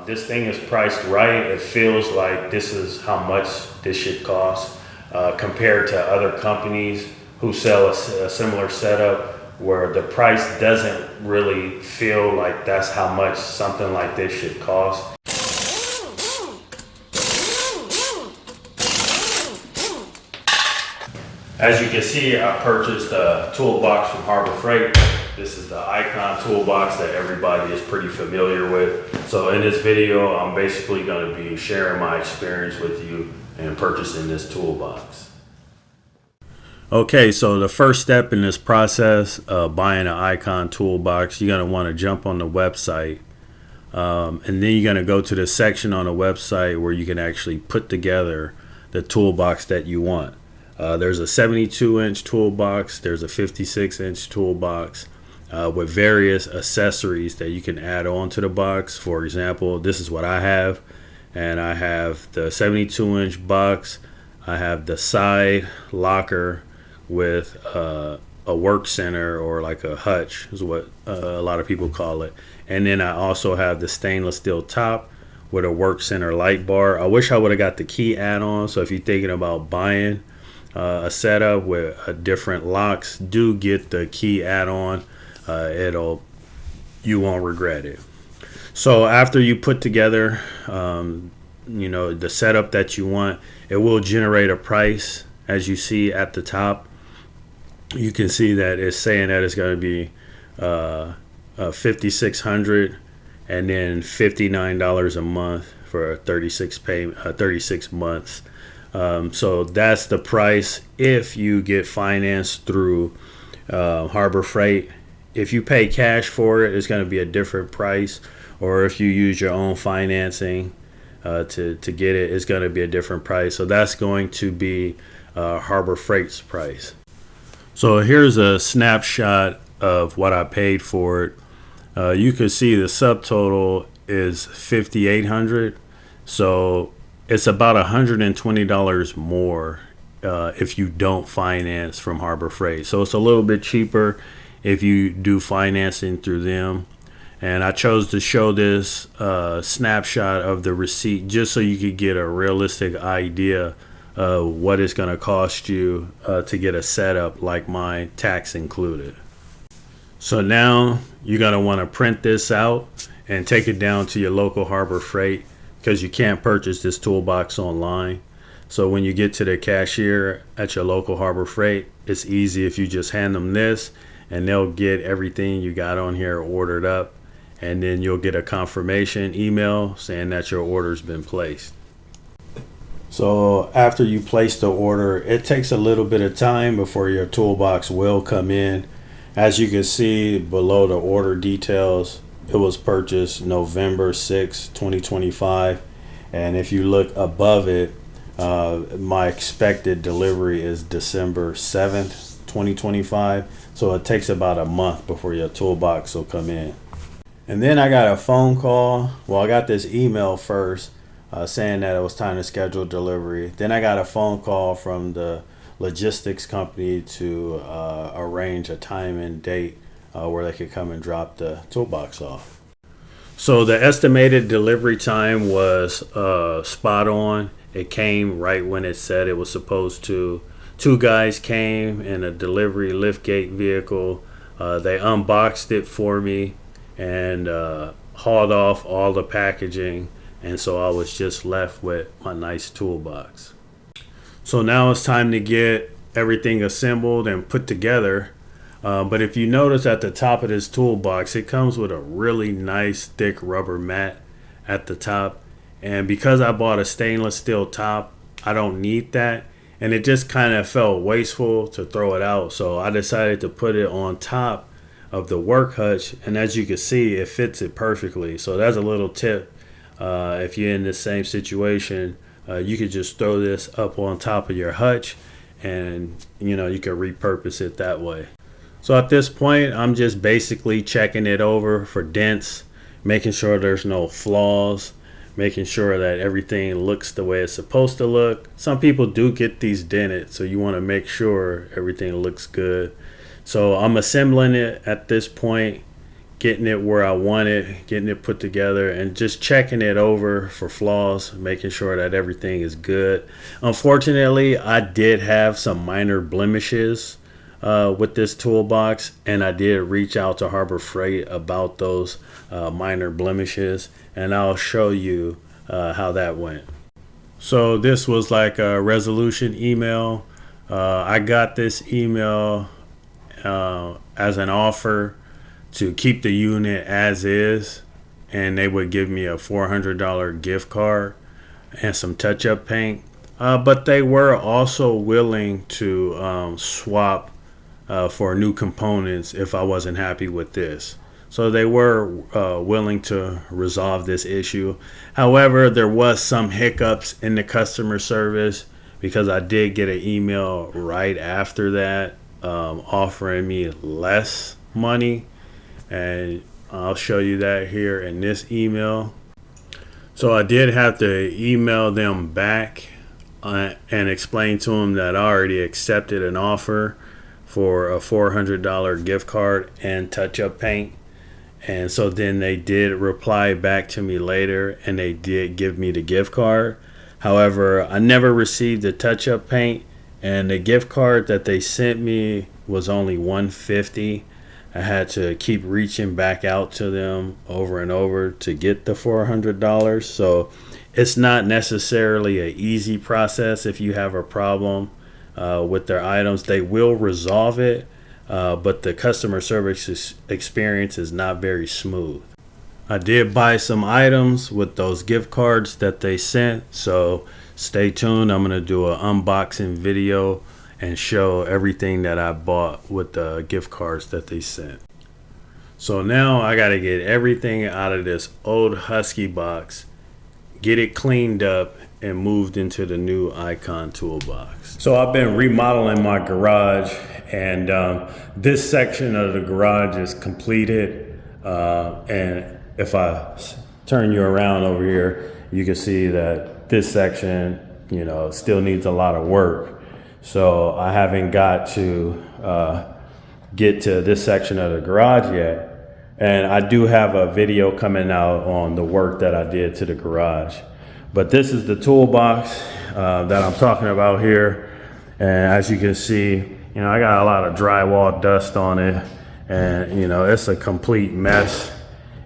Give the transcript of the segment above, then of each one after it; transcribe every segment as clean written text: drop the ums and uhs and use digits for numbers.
This thing is priced right. It feels like this is how much this should cost compared to other companies who sell a similar setup, where the price doesn't really feel like that's how much something like this should cost. As you can see, I purchased a toolbox from Harbor Freight. This is the Icon toolbox that everybody is pretty familiar with. So in this video, I'm basically going to be sharing my experience with you in purchasing this toolbox. Okay, so the first step in this process of buying an Icon toolbox, you're going to want to jump on the website. And then you're going to go to the section on the website where you can actually put together the toolbox that you want. There's a 72-inch toolbox, there's a 56-inch toolbox with various accessories that you can add on to the box. For example, this is what I have, and I have the 72-inch box. I have the side locker with a work center, or like a hutch is what a lot of people call it. And then I also have the stainless steel top with a work center light bar. I wish I would have got the key add-on. So if you're thinking about buying a setup with different locks, do get the key add-on. You won't regret it. So after you put together the setup that you want, it will generate a price. As you see at the top, you can see that it's saying that it's going to be $5,600 and then $59 a month for 36 months. So that's the price if you get financed through Harbor Freight. If you pay cash for it, it's going to be a different price. Or if you use your own financing to get it, it's going to be a different price. So that's going to be Harbor Freight's price. So here's a snapshot of what I paid for it. You can see the subtotal is $5,800. So it's about $120 more if you don't finance from Harbor Freight. So it's a little bit cheaper if you do financing through them. And I chose to show this snapshot of the receipt just so you could get a realistic idea of what it's going to cost you to get a setup like mine, tax included. So now you're going to want to print this out and take it down to your local Harbor Freight, because you can't purchase this toolbox online. So when you get to the cashier at your local Harbor Freight, it's easy if you just hand them this, and they'll get everything you got on here ordered up, and then you'll get a confirmation email saying that your order's been placed. So after you place the order, it takes a little bit of time before your toolbox will come in. As you can see below the order details, it was purchased November 6, 2025. And if you look above it, my expected delivery is December 7th, 2025. So it takes about a month before your toolbox will come in. And then I got a phone call. Well, I got this email first saying that it was time to schedule delivery. Then I got a phone call from the logistics company to arrange a time and date where they could come and drop the toolbox off. So the estimated delivery time was spot on. It came right when it said it was supposed to. 2 guys came in a delivery liftgate vehicle. They unboxed it for me and hauled off all the packaging. And so I was just left with my nice toolbox. So now it's time to get everything assembled and put together. But if you notice at the top of this toolbox, it comes with a really nice thick rubber mat at the top. And because I bought a stainless steel top, I don't need that. And it just kind of felt wasteful to throw it out. So I decided to put it on top of the work hutch. And as you can see, it fits it perfectly. So that's a little tip. If you're in the same situation, you could just throw this up on top of your hutch and you can repurpose it that way. So at this point, I'm just basically checking it over for dents, making sure there's no flaws, making sure that everything looks the way it's supposed to look. Some people do get these dented, so you want to make sure everything looks good. So I'm assembling it at this point, getting it where I want it, getting it put together, and just checking it over for flaws, making sure that everything is good. Unfortunately, I did have some minor blemishes with this toolbox, and I did reach out to Harbor Freight about those minor blemishes, and I'll show you how that went. So this was like a resolution email. I got this email as an offer to keep the unit as is, and they would give me a $400 gift card and some touch-up paint. But they were also willing to swap for new components if I wasn't happy with this. So they were willing to resolve this issue. However, there was some hiccups in the customer service, because I did get an email right after that offering me less money, and I'll show you that here in this email. So I did have to email them back and explain to them that I already accepted an offer for a $400 gift card and touch-up paint. And so then they did reply back to me later, and they did give me the gift card. However, I never received the touch-up paint, and the gift card that they sent me was only $150. I had to keep reaching back out to them over and over to get the $400. So it's not necessarily an easy process. If you have a problem with their items, they will resolve it, but the customer service experience is not very smooth. I did buy some items with those gift cards that they sent, so stay tuned. I'm going to do an unboxing video and show everything that I bought with the gift cards that they sent. So now I got to get everything out of this old Husky box, get it cleaned up, and moved into the new Icon toolbox. So I've been remodeling my garage, and this section of the garage is completed, and if I turn you around over here, you can see that this section, still needs a lot of work. So I haven't got to get to this section of the garage yet. And I do have a video coming out on the work that I did to the garage. But this is the toolbox that I'm talking about here. And as you can see, I got a lot of drywall dust on it. And, it's a complete mess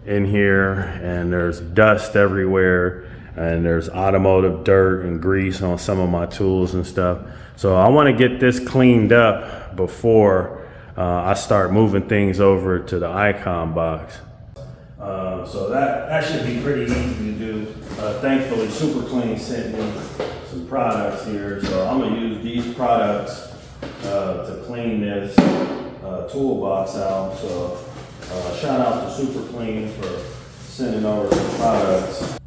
in here. And there's dust everywhere. And there's automotive dirt and grease on some of my tools and stuff. So I want to get this cleaned up before I start moving things over to the Icon box. So that should be pretty easy to do. Thankfully, Super Clean sent me some products here. So I'm going to use these products to clean this toolbox out. So shout out to Super Clean for sending over some products.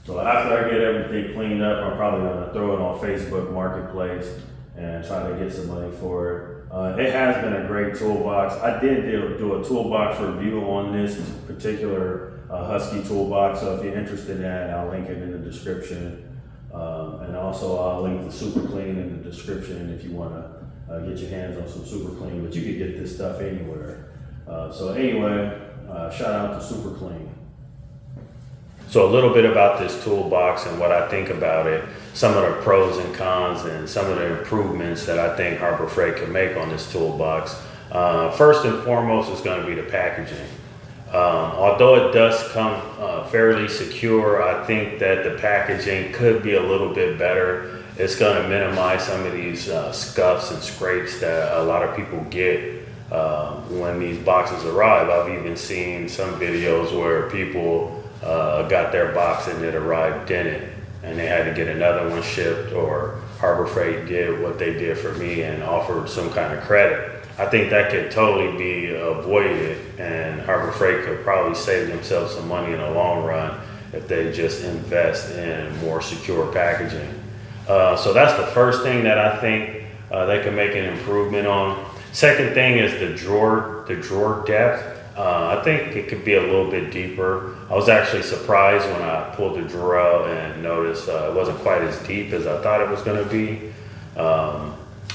So after I get everything cleaned up, I'm probably going to throw it on Facebook Marketplace and try to get some money for it. It has been a great toolbox. I did do a toolbox review on this particular Husky toolbox, so if you're interested in that, I'll link it in the description. And also I'll link the Super Clean in the description if you want to get your hands on some Super Clean, but you can get this stuff anywhere. So anyway, shout out to Super Clean. So a little bit about this toolbox and what I think about it, some of the pros and cons and some of the improvements that I think Harbor Freight can make on this toolbox. First and foremost is going to be the packaging. Although it does come fairly secure, I think that the packaging could be a little bit better. It's going to minimize some of these scuffs and scrapes that a lot of people get when these boxes arrive. I've even seen some videos where people got their box and it arrived dented and they had to get another one shipped, or Harbor Freight did what they did for me and offered some kind of credit. I think that could totally be avoided, and Harbor Freight could probably save themselves some money in the long run if they just invest in more secure packaging. So that's the first thing that I think they can make an improvement on. Second thing is the drawer depth. I think it could be a little bit deeper. I was actually surprised when I pulled the drawer out and noticed it wasn't quite as deep as I thought it was going to be.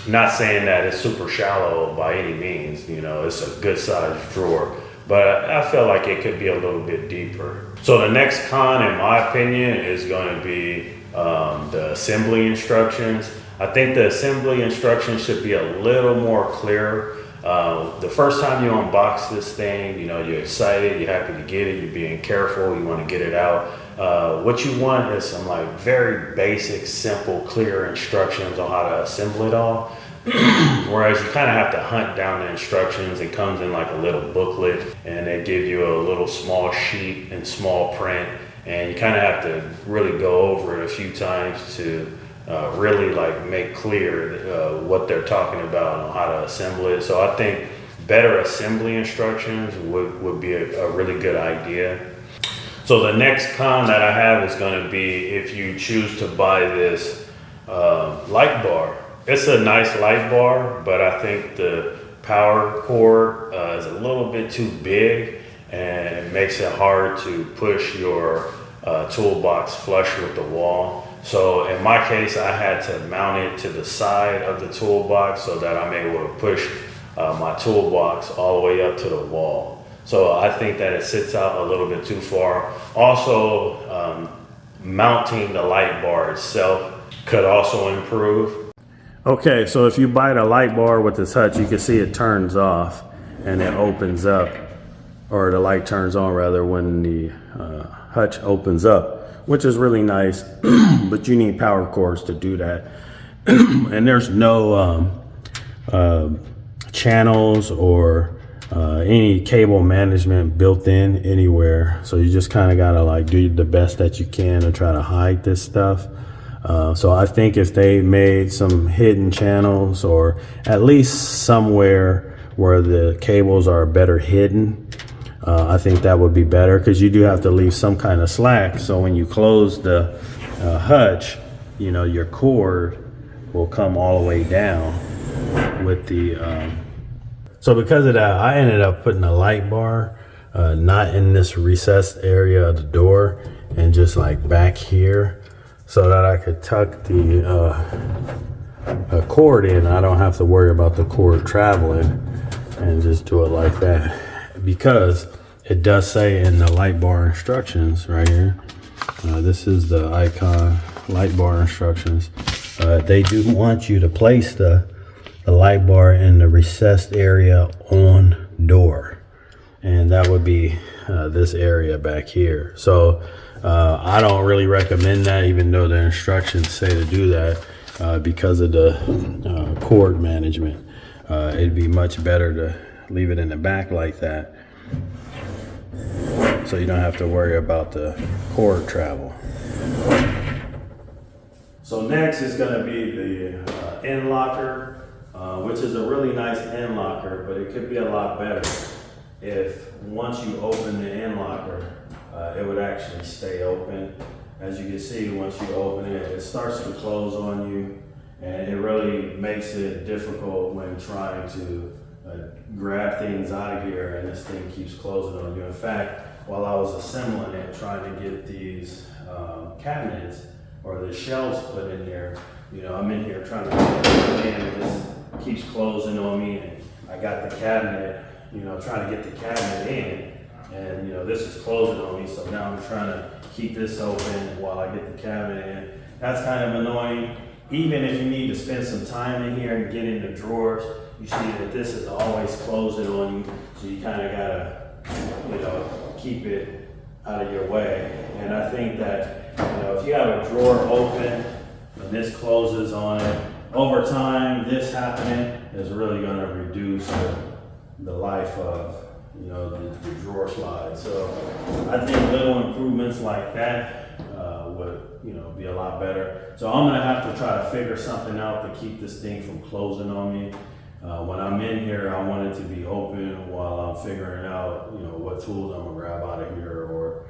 Not saying that it's super shallow by any means, it's a good sized drawer, but I feel like it could be a little bit deeper. So the next con, in my opinion, is going to be the assembly instructions. I think the assembly instructions should be a little more clear. The first time you unbox this thing, you're excited, you're happy to get it, you're being careful, you want to get it out. What you want is some like very basic, simple, clear instructions on how to assemble it all. Whereas you kind of have to hunt down the instructions. It comes in like a little booklet, and they give you a little small sheet in small print, and you kind of have to really go over it a few times to really like make clear what they're talking about and how to assemble it. So I think better assembly instructions would be a really good idea. So the next con that I have is going to be if you choose to buy this light bar. It's a nice light bar, but I think the power cord is a little bit too big, and it makes it hard to push your toolbox flush with the wall. So in my case, I had to mount it to the side of the toolbox so that I'm able to push my toolbox all the way up to the wall. So I think that it sits out a little bit too far. Also, mounting the light bar itself could also improve. Okay, so if you buy the light bar with this hutch, you can see it turns off and it opens up, or the light turns on rather, when the hutch opens up, which is really nice, but you need power cords to do that. And there's no channels or any cable management built in anywhere. So you just kind of gotta like do the best that you can to try to hide this stuff. So I think if they made some hidden channels, or at least somewhere where the cables are better hidden, I think that would be better, because you do have to leave some kind of slack. So when you close the hutch, your cord will come all the way down with the... So because of that, I ended up putting a light bar not in this recessed area of the door, and just like back here, so that I could tuck the cord in. I don't have to worry about the cord traveling, and just do it like that, because it does say in the light bar instructions right here, this is the icon light bar instructions, they do want you to place the light bar in the recessed area on door, and that would be this area back here. So I don't really recommend that, even though the instructions say to do that, because of the cord management. It'd be much better to leave it in the back like that, so you don't have to worry about the cord travel. So next is going to be the end locker, which is a really nice end locker, but it could be a lot better if once you open the end locker, it would actually stay open. As you can see, once you open it, it starts to close on you, and it really makes it difficult when trying to grab things out of here, and this thing keeps closing on you. In fact, while I was assembling it, trying to get these cabinets or the shelves put in there, I'm in here trying to get it in, and this keeps closing on me, and I got the cabinet, trying to get the cabinet in, and this is closing on me, so now I'm trying to keep this open while I get the cabinet in. That's kind of annoying. Even if you need to spend some time in here and get in the drawers, you see that this is always closing on you, so you kind of gotta, keep it out of your way. And I think that, if you have a drawer open and this closes on it, over time, this happening is really gonna reduce the life of, the drawer slide. So I think little improvements like that would, be a lot better. So I'm gonna have to try to figure something out to keep this thing from closing on me. When I'm in here, I want it to be open while I'm figuring out, what tools I'm gonna grab out of here, or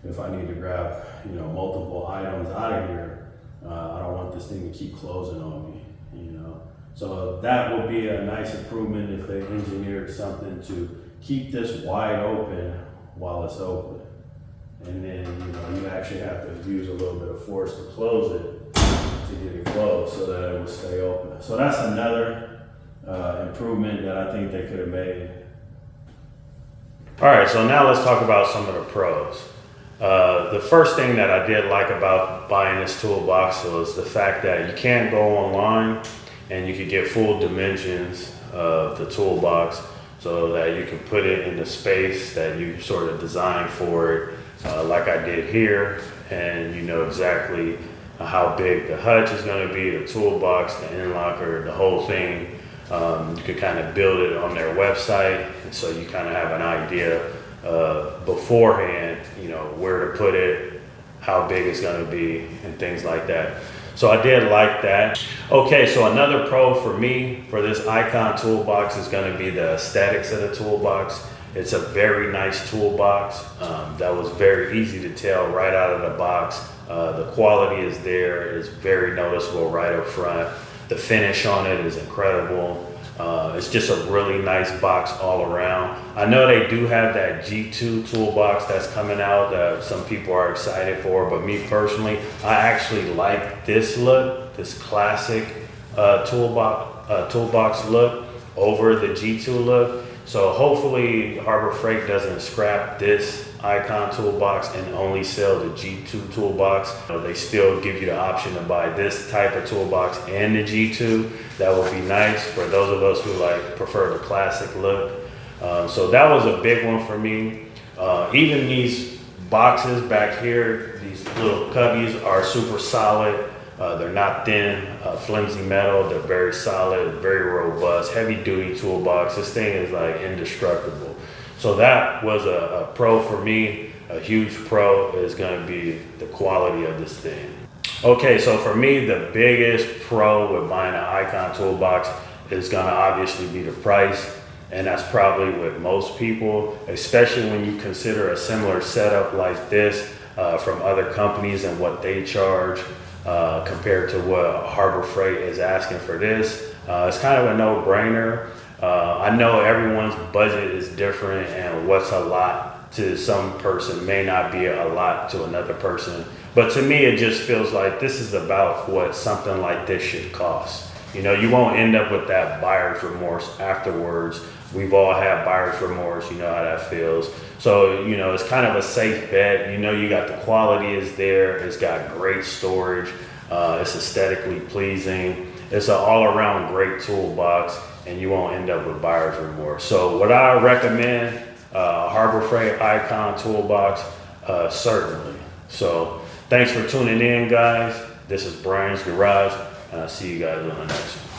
if I need to grab, multiple items out of here. I don't want this thing to keep closing on me, So that would be a nice improvement if they engineered something to keep this wide open while it's open. And then, you actually have to use a little bit of force to close it to get it closed so that it will stay open. So that's another improvement that I think they could have made. All right, so now let's talk about some of the pros. The first thing that I did like about buying this toolbox was the fact that you can go online and you can get full dimensions of the toolbox so that you can put it in the space that you sort of designed for it, like I did here, and you know exactly how big the hutch is going to be, the toolbox, the end locker, the whole thing. You could kind of build it on their website, and so you kind of have an idea beforehand, you know, where to put it, how big it's going to be, and things like that. So I did like that. Okay, so another pro for me for this Icon toolbox is going to be the aesthetics of the toolbox. It's a very nice toolbox that was very easy to tell right out of the box. The quality is there, it's very noticeable right up front. The finish on it is incredible. It's just a really nice box all around. I know they do have that G2 toolbox that's coming out that some people are excited for, but me personally, I actually like this look, this classic toolbox look over the G2 look. So hopefully Harbor Freight doesn't scrap this Icon toolbox and only sell the G2 toolbox. They still give you the option to buy this type of toolbox and the G2. That would be nice for those of us who prefer the classic look. So that was a big one for me. Even these boxes back here, these little cubbies are super solid. They're not thin, flimsy metal. They're very solid, very robust, heavy duty toolbox. This thing is like indestructible. So that was a pro for me. A huge pro is going to be the quality of this thing. Okay, so for me, the biggest pro with buying an Icon toolbox is going to obviously be the price. And that's probably with most people, especially when you consider a similar setup like this from other companies and what they charge compared to what Harbor Freight is asking for this. It's kind of a no-brainer. I know everyone's budget is different, and what's a lot to some person may not be a lot to another person. But to me, it just feels like this is about what something like this should cost. You know, you won't end up with that buyer's remorse afterwards. We've all had buyer's remorse, you know how that feels. So, you know, it's kind of a safe bet. You know, you got the quality is there. It's got great storage. It's aesthetically pleasing. It's an all-around great toolbox, and you won't end up with buyer's remorse. So would I recommend Harbor Freight Icon toolbox? Certainly. So thanks for tuning in, guys. This is Brian's Garage, and I'll see you guys on the next one.